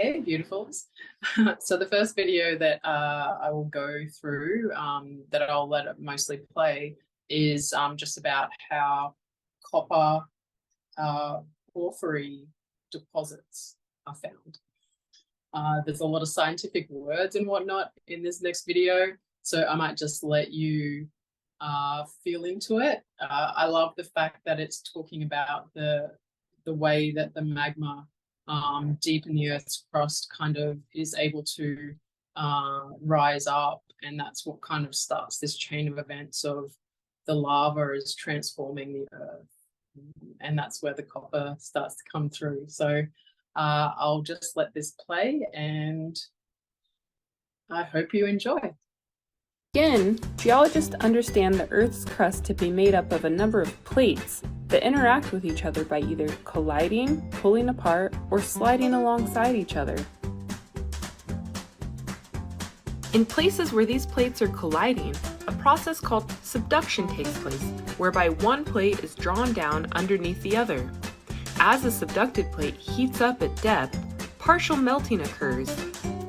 Hey, beautifuls. So the first video that I will go through, that I'll let it mostly play, is just about how copper porphyry deposits are found. There's a lot of scientific words and whatnot in this next video, so I might just let you feel into it. I love the fact that it's talking about the way that the magma deep in the Earth's crust kind of is able to rise up, and that's what kind of starts this chain of events of the lava is transforming the Earth, and that's where the copper starts to come through. So I'll just let this play, and I hope you enjoy. Again, geologists understand the Earth's crust to be made up of a number of plates that interact with each other by either colliding, pulling apart, or sliding alongside each other. In places where these plates are colliding, a process called subduction takes place, whereby one plate is drawn down underneath the other. As the subducted plate heats up at depth, partial melting occurs.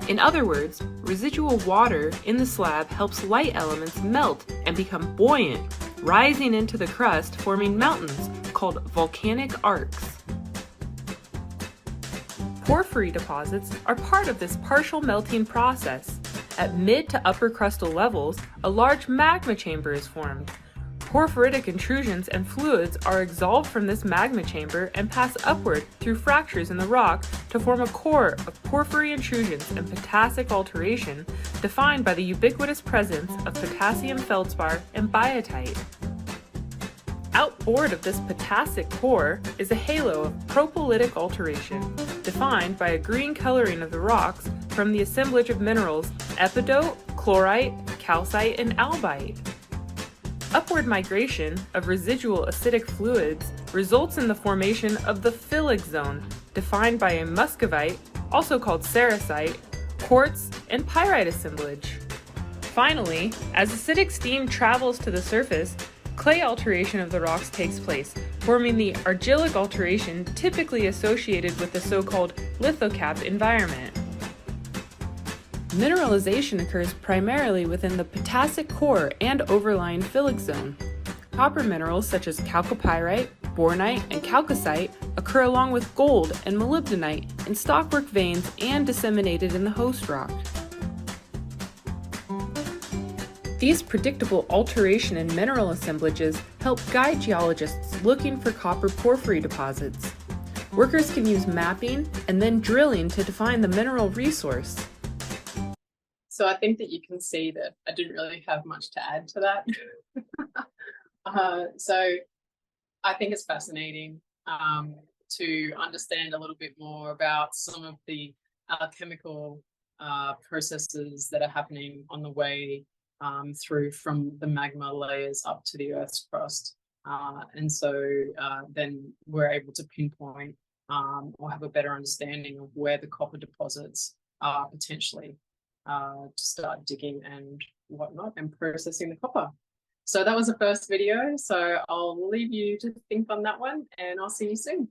In other words, residual water in the slab helps light elements melt and become buoyant, rising into the crust, forming mountains called volcanic arcs. Porphyry deposits are part of this partial melting process. At mid to upper crustal levels, a large magma chamber is formed. Porphyritic intrusions and fluids are exhaled from this magma chamber and pass upward through fractures in the rock to form a core of porphyry intrusions and potassic alteration defined by the ubiquitous presence of potassium feldspar and biotite. Outboard of this potassic core is a halo of propylitic alteration, defined by a green coloring of the rocks from the assemblage of minerals epidote, chlorite, calcite, and albite. Upward migration of residual acidic fluids results in the formation of the phyllic zone, defined by a muscovite, also called sericite, quartz, and pyrite assemblage. Finally, as acidic steam travels to the surface, clay alteration of the rocks takes place, forming the argillic alteration typically associated with the so-called lithocap environment. Mineralization occurs primarily within the potassic core and overlying phyllic zone. Copper minerals such as chalcopyrite, bornite, and chalcocite occur along with gold and molybdenite in stockwork veins and disseminated in the host rock. These predictable alteration and mineral assemblages help guide geologists looking for copper porphyry deposits. Workers can use mapping and then drilling to define the mineral resource. So I think that you can see that I didn't really have much to add to that. So I think it's fascinating to understand a little bit more about some of the alchemical processes that are happening on the way through from the magma layers up to the Earth's crust. And so then we're able to pinpoint or have a better understanding of where the copper deposits are potentially to start digging and whatnot and processing the copper. So that was the first video. So I'll leave you to think on that one, and I'll see you soon.